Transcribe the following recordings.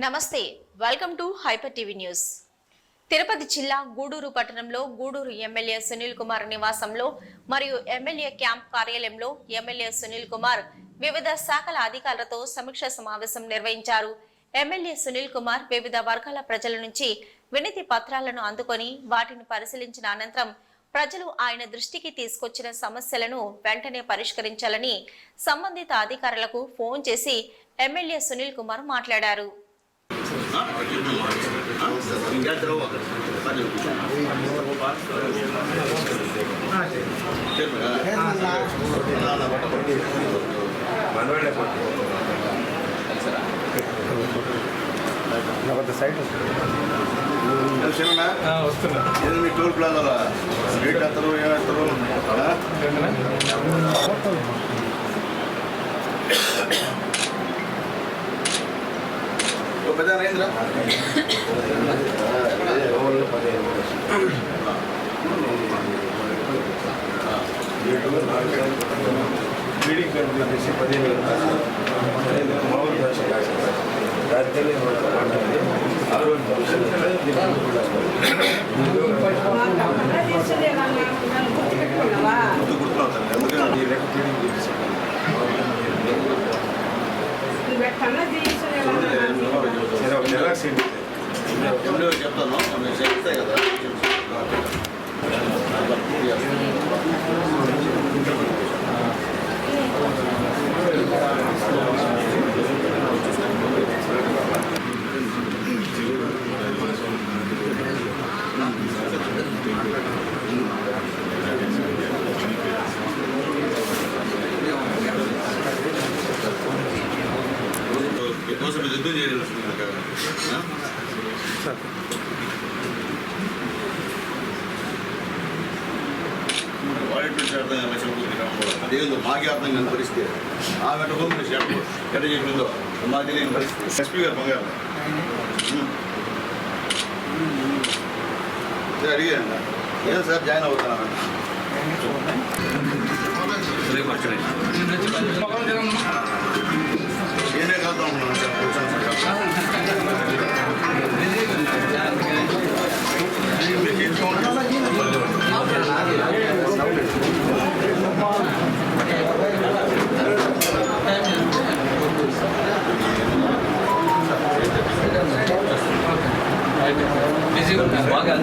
నమస్తే welcome to hyper TV news. Tirupati జిల్లా గూడూరు పట్టణంలో గూడూరు ఎమ్మెల్యే సునీల్ కుమార్ నివాసంలో మరియు ఎమ్మెల్యే క్యాంప్ కార్యాలయంలో ఎమ్మెల్యే సునీల్ కుమార్ వివిధ శాఖల అధికారులతో సమీక్ష సమావేశం నిర్వహించారు. ఎమ్మెల్యే సునీల్ కుమార్ వివిధ వర్గాల ప్రజల నుంచి వినతి పత్రాలను అందుకొని వాటిని పరిశీలించిన అనంతరం ప్రజలు ఆయన దృష్టికి తీసుకొచ్చిన సమస్యలను వెంటనే పరిష్కరించాలని సంబంధిత అధికారులకు ఫోన్ చేసి ఎమ్మెల్యే సునీల్ కుమార్ మాట్లాడారు. టోల్ ప్లాజా రేట్ ఎత్తారు ఏమేస్తారు పెద్ద రేంద్ర రీడింగ్ చేసి 15 చెప్తాను చెప్తాయి కదా. కోసం యుద్ధం చేయాల్సింది అదేందో మాకే అర్థం కాని పరిస్థితి ఆ వెంటనే ఎట్ట చెప్పిందో మాకు తెలియని పరిస్థితి. ఎస్పీ గారు బంగారు అడిగాను ఏం సార్ జాయిన్ అవుతాను నేనే కలుద్దాం అనుకున్నాను బాగా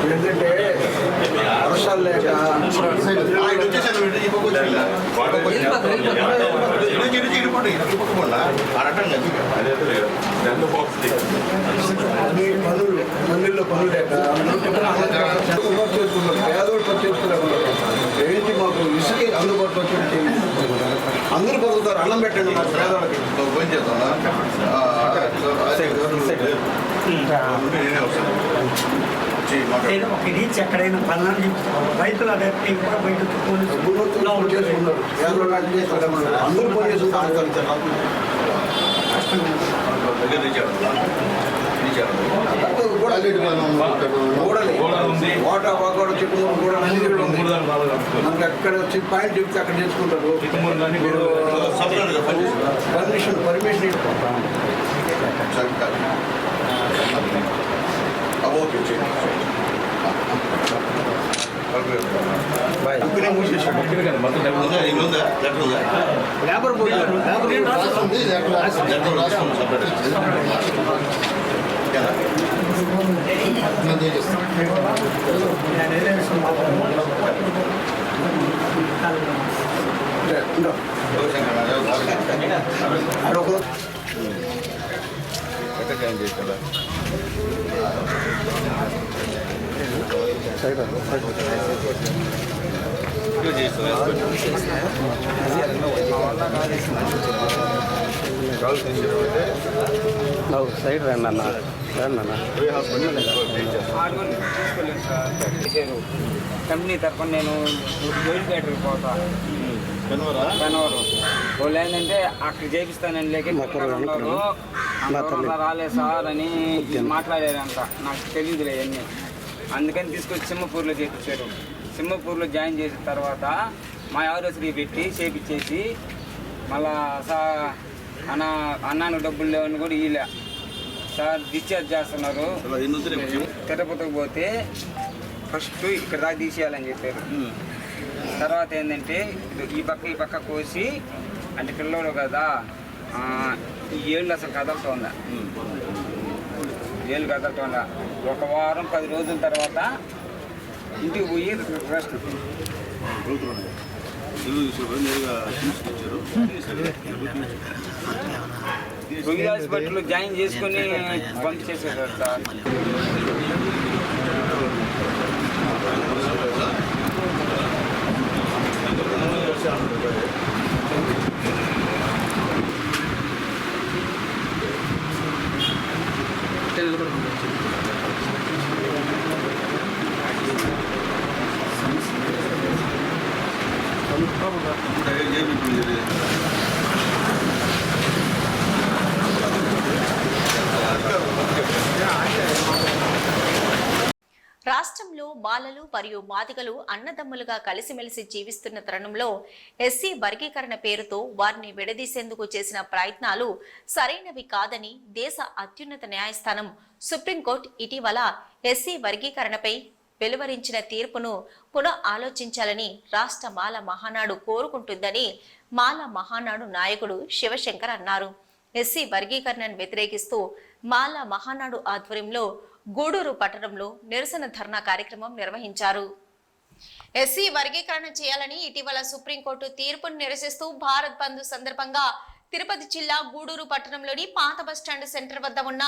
ఏంటంటే వర్షాలు లేక పనుల్లో పనులు లేక పేదోడు పని చేసుకున్నారు. ఏంటి మాకు ఇసుక అందుబాటులో వచ్చి అందరూ బతుకుతారు. అన్నం పెట్టండి మాకు పేదవాళ్ళకి ఫోన్ చేద్దాం. ఒక రీచ్ ఎక్కడైనా పనులు రైతుల కూడా బయట అందరూ పని చేసుకుంటారు. వాటర్ చెట్టు కూడా మనకి అక్కడ వచ్చి పాయింట్ చెప్తే అక్కడ చేసుకుంటారు. పర్మిషన్ లేబర్ ఎక్కడ జాయిన్ చేశాడా సైడ్ రండి అన్న కంపెనీ తరఫున నేను జోయిల్ బ్యాటరీ పోతా కనవరు వాళ్ళు ఏంటంటే అక్కడ చేపిస్తానని లేక రాలేదు సార్ అని మాట్లాడారంట. నాకు తెలియదులే అన్నీ. అందుకని తీసుకొచ్చి సింహపూర్లో చేయించారు. సింహపూర్లో జాయిన్ చేసిన తర్వాత మా ఎవరోసరి పెట్టి చేపించేసి మళ్ళా అన్నాను డబ్బులు లేవని కూడా ఇలే సార్ డిశ్చార్జ్ చేస్తున్నారు. తిరుపతికి పోతే ఫస్ట్ ఇక్కడ దాకా తీసేయాలని చెప్పారు. తర్వాత ఏంటంటే ఈ పక్క కోసి అంటే పిల్లలు కదా ఈ ఏళ్ళు అసలు కదలతోందా, ఏళ్ళు కదలతోందా. 1 వారం 10 రోజుల తర్వాత ఇంటికి పోయి రెస్ట్ రొయ్యి హాస్పిటల్లో జాయిన్ చేసుకొని పంపించేసారు సార్. రాష్ట్రంలో బాలలు మరియు మాదిగలు అన్నదమ్ములుగా కలిసిమెలిసి జీవిస్తున్న తరుణంలో ఎస్సీ వర్గీకరణ పేరుతో వారిని విడదీసేందుకు చేసిన ప్రయత్నాలు సరైనవి కాదని దేశ అత్యున్నత న్యాయస్థానం సుప్రీంకోర్టు ఇటీవల ఎస్సీ వర్గీకరణపై వెలువరించిన తీర్పును పునః ఆలోచించాలని రాష్ట్ర మాల మహానాడు కోరుకుంటుందని మాల మహానాడు నాయకుడు శివశంకర్ అన్నారు. ఎస్సీ వర్గీకరణను వ్యతిరేకిస్తూ మాల మహానాడు ఆధ్వర్యంలో గూడూరు పట్టణంలో నిరసన ధర్నా కార్యక్రమం నిర్వహించారు. ఎస్సీ వర్గీకరణ చేయాలని ఇటీవల సుప్రీంకోర్టు తీర్పును నిరసిస్తూ భారత్ బంద్ సందర్భంగా తిరుపతి జిల్లా గూడూరు పట్టణంలోని పాత బస్టాండ్ సెంటర్ వద్ద ఉన్న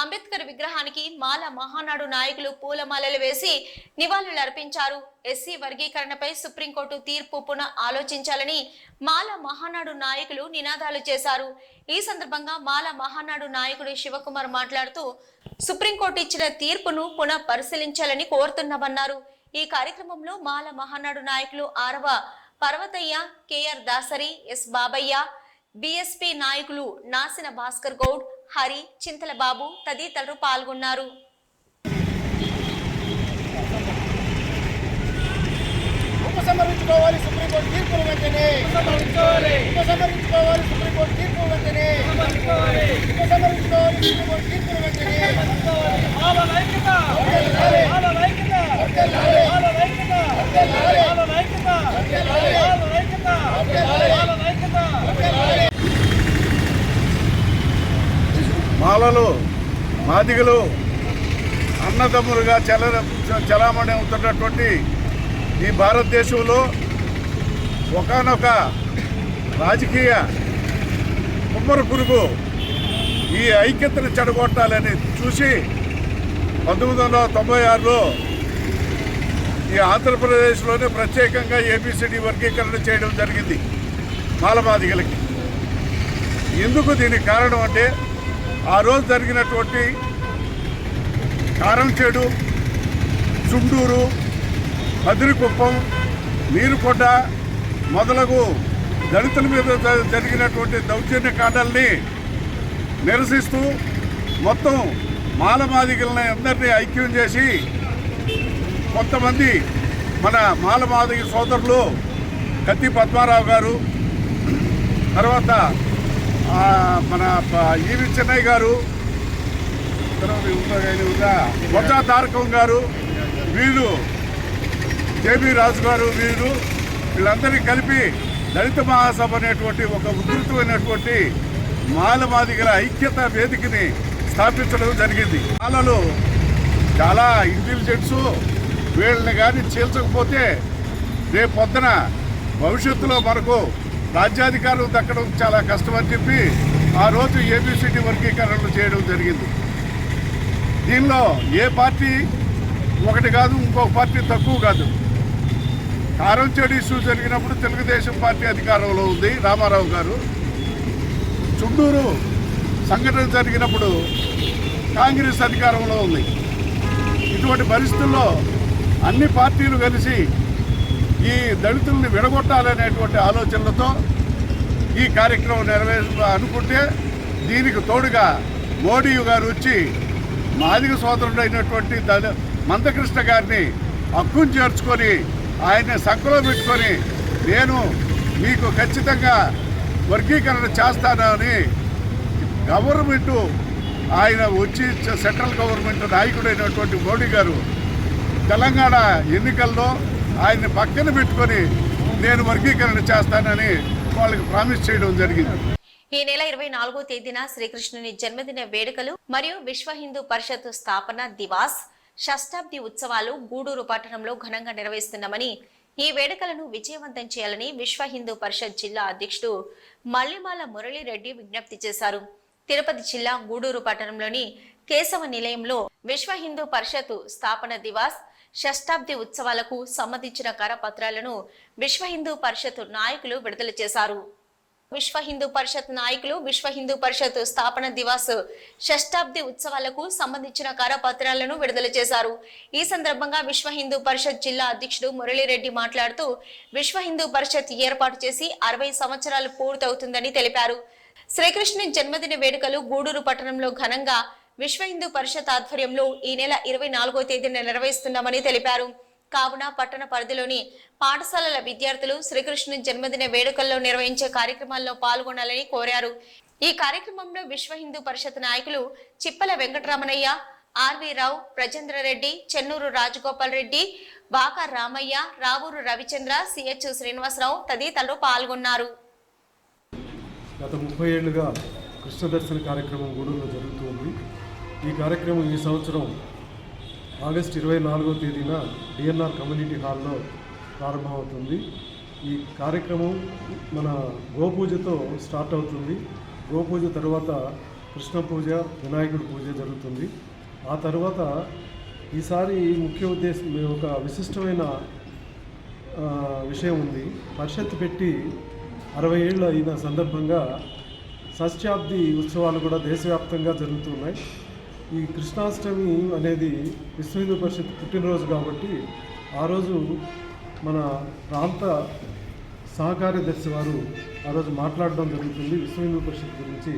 అంబేద్కర్ విగ్రహానికి మాల మహానాడు నాయకులు పూలమాలలు వేసి నివాళులర్పించారు. ఎస్సీ వర్గీకరణపై సుప్రీంకోర్టు తీర్పు పునః ఆలోచించాలని మాల మహానాడు నాయకులు నినాదాలు చేశారు. ఈ సందర్భంగా మాల మహానాడు నాయకుడు శివకుమార్ మాట్లాడుతూ సుప్రీంకోర్టు ఇచ్చిన తీర్పును పునః పరిశీలించాలని కోరుతున్నామన్నారు. ఈ కార్యక్రమంలో మాల మహానాడు నాయకులు ఆరవ పర్వతయ్య, కేఆర్ దాసరి, ఎస్ బాబయ్య, బిఎస్పీ నాయకులు నాసిన భాస్కర్ గౌడ్, హరి, చింతల బాబు తదితరులు పాల్గొన్నారు. ఉపసంహరించుకోవాలి సుప్రీంకోర్టు తీర్పును వెంటనే. ఉపసంహరించుకోవాలి సుప్రీంకోర్టు తీర్పును వెంటనే. ఉపసంహరించుకోవాలి సుప్రీంకోర్టు తీర్పును వెంటనే. మాలలు మాదిగలు అన్నదమ్ములుగా చలామణి అవుతున్నటువంటి ఈ భారతదేశంలో ఒకానొక రాజకీయ కుమ్మర పురుగు ఈ ఐక్యతను చెడగొట్టాలని చూసి 1996లో ఈ ఆంధ్రప్రదేశ్లోనే ప్రత్యేకంగా ఏబిసిడి వర్గీకరణ చేయడం జరిగింది మాలమాదిగలకి. ఎందుకు దీనికి కారణం అంటే ఆ రోజు జరిగినటువంటి కారంచేడు, చుండూరు, మదిరికుప్పం, నీరుకొండ మొదలగు దళితుల మీద జరిగినటువంటి దౌర్జన్య కాండాల్ని నిరసిస్తూ మొత్తం మాలమాదిగలని అందరినీ ఐక్యం చేసి కొంతమంది మన మాలమాదిగ సోదరులు కత్తి పద్మారావు గారు, తర్వాత మన ఈవి చెన్నై గారు, బొజ్జా తారకం గారు, వీళ్ళు జేబీ రాజు గారు, వీళ్ళందరినీ కలిపి దళిత మహాసభ అనేటువంటి ఒక ఉధృతమైనటువంటి మాలమాదిగల ఐక్యత వేదికని స్థాపించడం జరిగింది. మాలలు చాలా ఇంటెలిజెంట్స్, వీళ్ళని కానీ చీల్చకపోతే రేపు పొద్దున భవిష్యత్తులో మనకు రాజ్యాధికారం దక్కడం చాలా కష్టమని చెప్పి ఆ రోజు ఏబిసిడి వర్గీకరణలు చేయడం జరిగింది. దీనిలో ఏ పార్టీ ఒకటి కాదు, ఇంకొక పార్టీ తక్కువ కాదు. కారంచేడు ఇష్యూ జరిగినప్పుడు తెలుగుదేశం పార్టీ అధికారంలో ఉంది, రామారావు గారు. చుండూరు సంఘటన జరిగినప్పుడు కాంగ్రెస్ అధికారంలో ఉంది. ఇటువంటి పరిస్థితుల్లో అన్ని పార్టీలు కలిసి ఈ దళితుల్ని విడగొట్టాలనేటువంటి ఆలోచనలతో ఈ కార్యక్రమం అనుకుంటే దీనికి తోడుగా మోడీ గారు వచ్చి మాదిగ సోదరుడైనటువంటి మందకృష్ణ గారిని హక్కును చేర్చుకొని ఆయన్ని సంఖలో పెట్టుకొని నేను మీకు ఖచ్చితంగా వర్గీకరణ చేస్తానని గవర్నమెంటు ఆయన వచ్చి సెంట్రల్ గవర్నమెంట్ నాయకుడైనటువంటి మోడీ గారు తెలంగాణ ఎన్నికల్లో ఆయన్ని పక్కన పెట్టుకొని నేను వర్గీకరణ చేస్తానని వాళ్ళకి ప్రామిస్ చేయడం జరిగింది. ఈ నెల 24వ తేదీన శ్రీకృష్ణుని జన్మదిన వేడుకలు మరియు విశ్వ హిందూ పరిషత్ స్థాపన దివాస్ షష్టాబ్ది ఉత్సవాలు గూడూరు పట్టణంలో ఘనంగా నిర్వహిస్తున్నామని, ఈ వేడుకలను విజయవంతం చేయాలని విశ్వ హిందూ పరిషత్ జిల్లా అధ్యక్షుడు మల్లిమాల మురళీరెడ్డి విజ్ఞప్తి చేశారు. తిరుపతి జిల్లా గూడూరు పట్టణంలోని కేశవ నిలయంలో విశ్వ హిందూ పరిషత్ స్థాపన దివాస్ షష్టాబ్ది ఉత్సవాలకు సంబంధించిన కరపత్రాలను విశ్వ హిందూ పరిషత్ నాయకులు విడుదల చేశారు. విశ్వ హిందూ పరిషత్ నాయకులు విశ్వ హిందూ పరిషత్ స్థాపన దివాస్ షష్టాబ్ది ఉత్సవాలకు సంబంధించిన కరపత్రాలను విడుదల చేశారు. ఈ సందర్భంగా విశ్వ హిందూ పరిషత్ జిల్లా అధ్యక్షుడు మురళీరెడ్డి మాట్లాడుతూ విశ్వ హిందూ పరిషత్ ఏర్పాటు చేసి 60 సంవత్సరాలు పూర్తవుతుందని తెలిపారు. శ్రీకృష్ణుని జన్మదిన వేడుకలు గూడూరు పట్టణంలో ఘనంగా విశ్వ హిందూ పరిషత్ ఆధ్వర్యంలో ఈ నెల 24వ తేదీన నిర్వహిస్తున్నామని తెలిపారు. కావున పట్టణ పరిధిలోని పాఠశాలల విద్యార్థులు శ్రీకృష్ణుని జన్మదిన వేడుకల్లో నిర్వహించే కార్యక్రమాల్లో పాల్గొనాలని కోరారు. ఈ కార్యక్రమంలో విశ్వ హిందూ పరిషత్ నాయకులు చిప్పల వెంకటరమణయ్య, ఆర్వి రావు, ప్రజేంద్రరెడ్డి, చెన్నూరు రాజగోపాల్ రెడ్డి, బాకా రామయ్య, రావూరు రవిచంద్ర, సిహెచ్ శ్రీనివాసరావు తదితరులు పాల్గొన్నారు. గత 30 ఏళ్లుగా కృష్ణ దర్శన కార్యక్రమం గూడూరులో జరుగుతుంది. ఈ కార్యక్రమం ఈ సంవత్సరం ఆగస్టు 24వ తేదీన డిఎన్ఆర్ కమ్యూనిటీ హాల్లో ప్రారంభమవుతుంది. ఈ కార్యక్రమం మన గోపూజతో స్టార్ట్ అవుతుంది. గోపూజ తర్వాత కృష్ణ పూజ, వినాయకుడి పూజ జరుగుతుంది. ఆ తర్వాత ఈసారి ముఖ్య ఉద్దేశం ఒక విశిష్టమైన విషయం ఉంది. పరిషత్ పెట్టి 60 ఏళ్ళు అయిన సందర్భంగా షష్టాబ్ది ఉత్సవాలు కూడా దేశవ్యాప్తంగా జరుగుతున్నాయి. ఈ కృష్ణాష్టమి అనేది విశ్వ హిందూ పరిషత్ పుట్టినరోజు కాబట్టి ఆ రోజు మన ప్రాంత సహకార్యదర్శి వారు ఆ రోజు మాట్లాడడం జరుగుతుంది. విశ్వ హిందూ పరిషత్ గురించి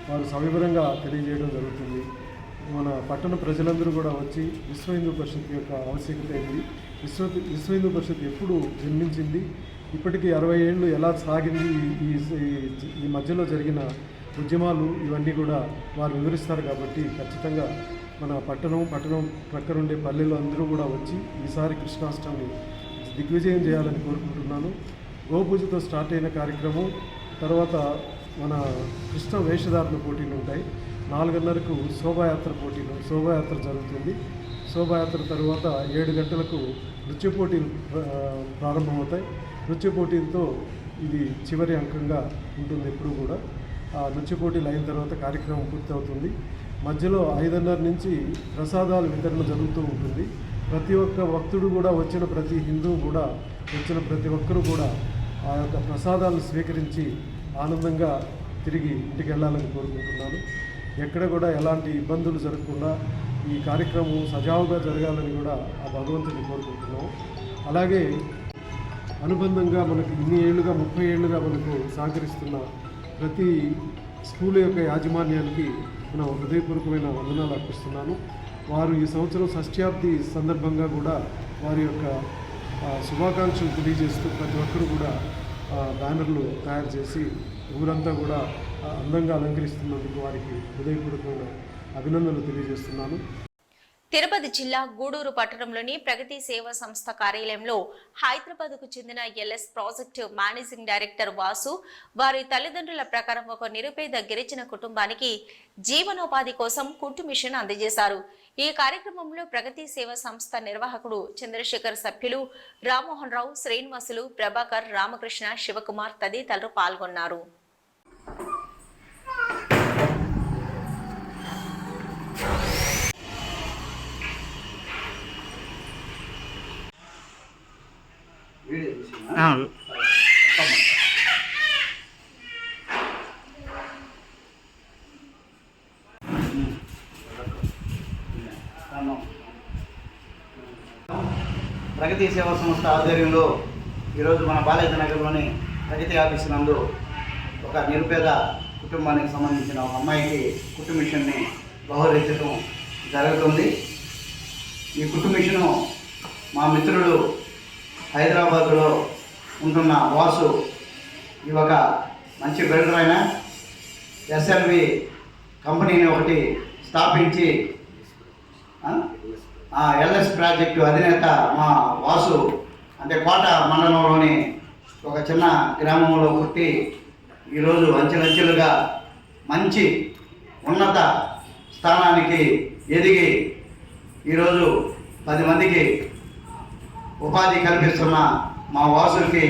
వారు సవివరంగా తెలియజేయడం జరుగుతుంది. మన పట్టణ ప్రజలందరూ కూడా వచ్చి విశ్వ హిందూ పరిషత్ యొక్క ఆవశ్యకత ఏంటి, విశ్వ హిందూ పరిషత్ ఎప్పుడు జన్మించింది, ఇప్పటికీ 60 ఏళ్ళు ఎలా సాగింది, ఈ మధ్యలో జరిగిన ఉద్యమాలు ఇవన్నీ కూడా వారు వివరిస్తారు. కాబట్టి ఖచ్చితంగా మన పట్టణం ప్రక్కనుండే పల్లెలు అందరూ కూడా వచ్చి ఈసారి కృష్ణాష్టమిని దిగ్విజయం చేయాలని కోరుకుంటున్నాను. గోపూజతో స్టార్ట్ అయిన కార్యక్రమం తర్వాత మన కృష్ణ వేషధారణ పోటీలు ఉంటాయి. 4:30కు శోభాయాత్ర జరుగుతుంది. శోభాయాత్ర తర్వాత 7 గంటలకు నృత్య పోటీలు ప్రారంభమవుతాయి. నృత్య పోటీలతో ఇది చివరి అంకంగా ఉంటుంది ఎప్పుడు కూడా. ఆ నృత్య పోటీలు అయిన తర్వాత కార్యక్రమం పూర్తవుతుంది. మధ్యలో 5:30 నుంచి ప్రసాదాల వితరణ జరుగుతూ ఉంటుంది. ప్రతి ఒక్క భక్తుడు కూడా వచ్చిన ప్రతి హిందువు కూడా వచ్చిన ప్రతి ఒక్కరూ కూడా ఆ యొక్క ప్రసాదాలను స్వీకరించి ఆనందంగా తిరిగి ఇంటికి వెళ్ళాలని కోరుకుంటున్నాను. ఎక్కడ కూడా ఎలాంటి ఇబ్బందులు జరగకుండా ఈ కార్యక్రమం సజావుగా జరగాలని కూడా ఆ భగవంతుని కోరుకుంటున్నాము. అలాగే అనుబంధంగా మనకు ఇన్ని ఏళ్ళుగా 30 ఏళ్ళుగా మనకు సహకరిస్తున్న ప్రతి స్కూల్ యొక్క యాజమాన్యానికి నా హృదయపూర్వకమైన వందనాలు అర్పిస్తున్నాను. వారు ఈ సంవత్సరం షష్ఠాబ్ది సందర్భంగా కూడా వారి యొక్క శుభాకాంక్షలు తెలియజేస్తూ ప్రతి ఒక్కరూ కూడా బ్యానర్లు తయారు చేసి ఊరంతా కూడా అందంగా అలంకరిస్తున్నందుకు వారికి హృదయపూర్వకమైన అభినందనలు తెలియజేస్తున్నాను. తిరుపతి జిల్లా గూడూరు పట్టణంలోని ప్రగతి సేవా సంస్థ కార్యాలయంలో హైదరాబాద్కు చెందిన LS project managing director Vasu వారి తల్లిదండ్రుల ప్రకారం ఒక నిరుపేద గిరిజన కుటుంబానికి జీవనోపాధి కోసం కుట్టు మిషన్ అందజేశారు. ఈ కార్యక్రమంలో ప్రగతి సేవా సంస్థ నిర్వాహకుడు చంద్రశేఖర్, సభ్యులు రామ్మోహన్ రావు, శ్రీనివాసులు, ప్రభాకర్, రామకృష్ణ, శివకుమార్ తదితరులు పాల్గొన్నారు. ప్రగతి సేవా సంస్థ ఆధ్వర్యంలో ఈరోజు మన బాలాజీ నగర్లోని ప్రగతి ఆఫీస్ నందు ఒక నిరుపేద కుటుంబానికి సంబంధించిన ఒక అమ్మాయికి కుట్టు మిషన్ని బహుకరించడం జరుగుతుంది. ఈ కుట్టు మిషను మా మిత్రుడు హైదరాబాద్లో ఉంటున్న వాసు ఈ ఒక మంచి బిల్డర్ అయిన ఎస్ఎల్వి కంపెనీని ఒకటి స్థాపించి ఎల్ఎస్ ప్రాజెక్టు అధినేత మా వాసు అంటే కోట మండలంలోని ఒక చిన్న గ్రామంలో పుట్టి ఈరోజు అంచెలంచెలుగా మంచి ఉన్నత స్థానానికి ఎదిగి ఈరోజు 10 మందికి ఉపాధి కల్పిస్తున్న మా వాసుకి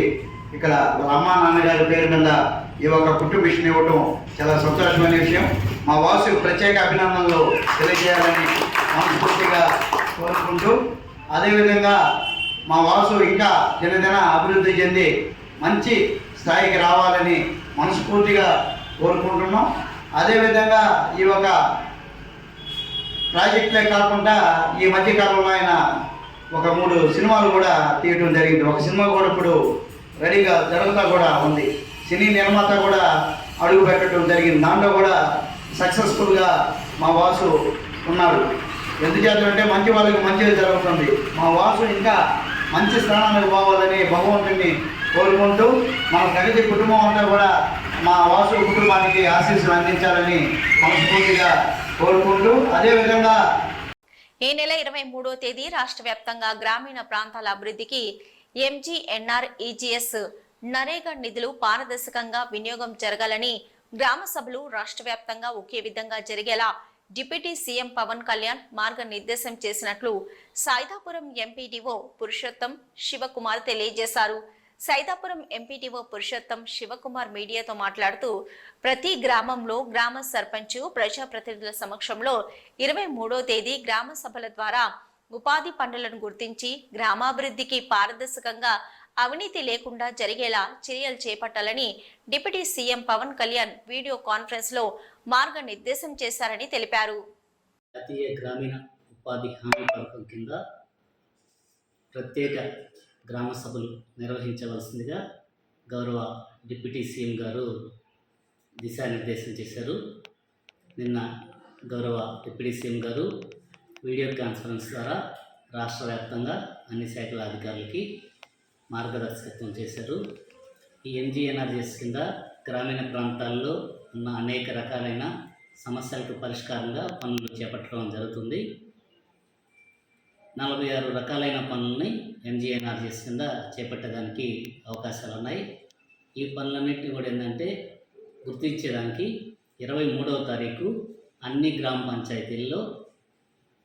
ఇక్కడ వాళ్ళ అమ్మా నాన్నగారి పేరు మీద ఈ ఒక కుట్టు మిషన్ ఇవ్వటం చాలా సంతోషమైన విషయం. మా వాసు ప్రత్యేక అభినందనలు తెలియజేయాలని మనస్ఫూర్తిగా కోరుకుంటూ, అదేవిధంగా మా వాసు ఇంకా దినదిన అభివృద్ధి చెంది మంచి స్థాయికి రావాలని మనస్ఫూర్తిగా కోరుకుంటున్నాం. అదేవిధంగా ఈ ఒక ప్రాజెక్టులే కాకుండా ఈ మధ్యకాలంలో ఆయన ఒక 3 సినిమాలు కూడా తీయటం జరిగింది. ఒక సినిమా కూడా ఇప్పుడు రెడీగా జరుగుతూ కూడా ఉంది. సినీ నిర్మాత కూడా అడుగు పెట్టడం జరిగింది. దాంట్లో కూడా సక్సెస్ఫుల్గా మా వాసు ఉన్నాడు. ఎందుచేతంటే మంచి వాళ్ళకి మంచిగా జరుగుతుంది. మా వాసు ఇంకా మంచి స్థానానికి పోవాలని భగవంతుని కోరుకుంటూ మన ప్రగతి కుటుంబం అంతా కూడా మా వాసు కుటుంబానికి ఆశీస్సులు అందించాలని మనస్ఫూర్తిగా కోరుకుంటూ, అదేవిధంగా ఈ నెల 23వ తేదీ రాష్ట్ర వ్యాప్తంగా గ్రామీణ ప్రాంతాల అభివృద్ధికి MGNREGS నరేగా నిధులు పారదర్శకంగా వినియోగం జరగాలని గ్రామ సభలు రాష్ట్ర వ్యాప్తంగా ఒకే విధంగా జరిగేలా డిప్యూటీ సీఎం పవన్ కళ్యాణ్ మార్గనిర్దేశం చేసినట్లు సైదాపురం ఎంపీడీఓ పురుషోత్తం శివకుమార్ తెలియజేశారు. సైదాపురం ఎంపీడీఓ పురుషోత్తం శివకుమార్ మీడియాతో మాట్లాడుతూ ప్రతి గ్రామంలో గ్రామ సర్పంచ్ ప్రజాప్రతినిధుల సమక్షంలో 23వ తేదీ గ్రామ సభల ద్వారా ఉపాధి పనులను గుర్తించి గ్రామాభివృద్ధికి పారదర్శకంగా అవినీతి లేకుండా జరిగేలా చర్యలు చేపట్టాలని deputy CM Pawan Kalyan video conference లో మార్గనిర్దేశం చేశారని తెలిపారు. జాతీయ గ్రామీణ ఉపాధి హామీ పథకం కింద ప్రత్యేక గ్రామ సభలు నిర్వహించవలసిందిగా గౌరవ డిప్యూటీ సీఎం గారు దిశానిర్దేశం చేశారు. నిన్న గౌరవ డిప్యూటీ సీఎం గారు వీడియో కాన్ఫరెన్స్ ద్వారా రాష్ట్ర వ్యాప్తంగా అన్ని శాఖల అధికారులకి మార్గదర్శకత్వం చేశారు. ఈ MGNREGS కింద గ్రామీణ ప్రాంతాల్లో ఉన్న అనేక రకాలైన సమస్యలకు పరిష్కారంగా పనులు చేపట్టడం జరుగుతుంది. 46 రకాలైన పనులని MGNREGS కింద చేపట్టడానికి అవకాశాలు ఉన్నాయి. ఈ పనులన్నింటినీ కూడా ఏంటంటే గుర్తించేదానికి 23వ తారీఖు అన్ని గ్రామ పంచాయతీల్లో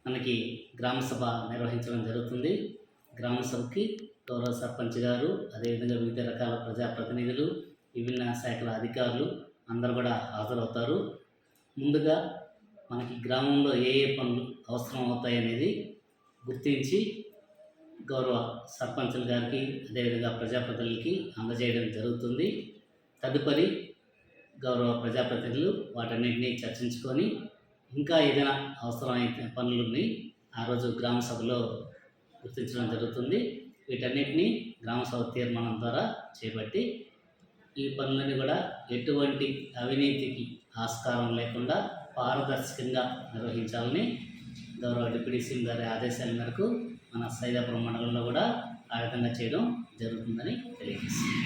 మనకి గ్రామ సభ నిర్వహించడం జరుగుతుంది. గ్రామ సభకి గౌరవ సర్పంచ్ గారు, అదేవిధంగా వివిధ రకాల ప్రజాప్రతినిధులు, విభిన్న శాఖల అధికారులు అందరూ కూడా హాజరవుతారు. ముందుగా మనకి గ్రామంలో ఏ పనులు అవసరం అవుతాయి అనేది గుర్తించి గౌరవ సర్పంచుల గారికి, అదేవిధంగా ప్రజాప్రతినిధులకి అందజేయడం జరుగుతుంది. తదుపరి గౌరవ ప్రజాప్రతినిధులు వాటన్నింటినీ చర్చించుకొని ఇంకా ఏదైనా అవసరమైన పనులని ఆ రోజు గ్రామ సభలో గుర్తించడం జరుగుతుంది. వీటన్నిటినీ గ్రామ సభ తీర్మానం ద్వారా చేపట్టి ఈ పనులని కూడా ఎటువంటి అవినీతికి ఆస్కారం లేకుండా పారదర్శకంగా నిర్వహించాలని గౌరవ డిప్యూటీ సీఎం గారి ఆదేశాల మేరకు మన సైదాపురం మండలంలో కూడా ఆ విధంగా చేయడం జరుగుతుందని తెలియజేస్తుంది.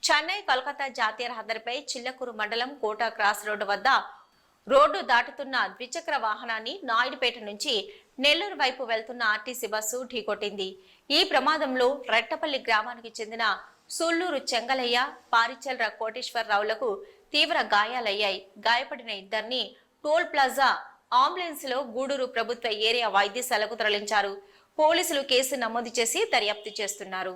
చెన్నై కలకత్తా జాతీయ రహదారిపై చిల్లకూరు మండలం కోటా క్రాస్ రోడ్డు వద్ద రోడ్డు దాటుతున్న ద్విచక్ర వాహనాన్ని నాయుడుపేట నుంచి నెల్లూరు వైపు వెళ్తున్న ఆర్టీసీ బస్సు ఢీకొట్టింది. ఈ ప్రమాదంలో రెట్టపల్లి గ్రామానికి చెందిన సుల్లూరు చెంగలయ్య, పారిచల్ర కోటేశ్వరరావులకు తీవ్ర గాయాలయ్యాయి. గాయపడిన ఇద్దరిని టోల్ ప్లాజా అంబులెన్స్ లో గూడూరు ప్రభుత్వ ఏరియా వైద్యశాలకు తరలించారు. పోలీసులు కేసు నమోదు చేసి దర్యాప్తు చేస్తున్నారు.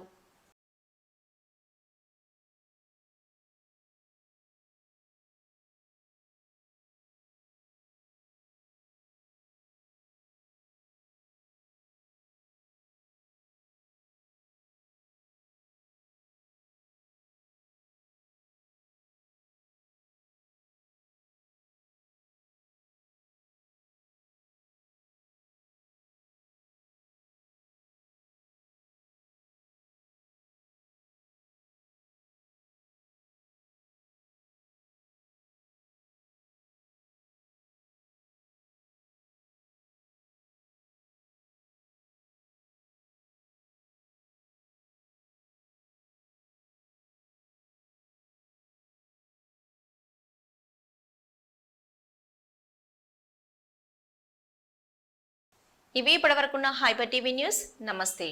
ఇవి ఇప్పటివరకున్న హైపర్ టీవీ న్యూస్. నమస్తే.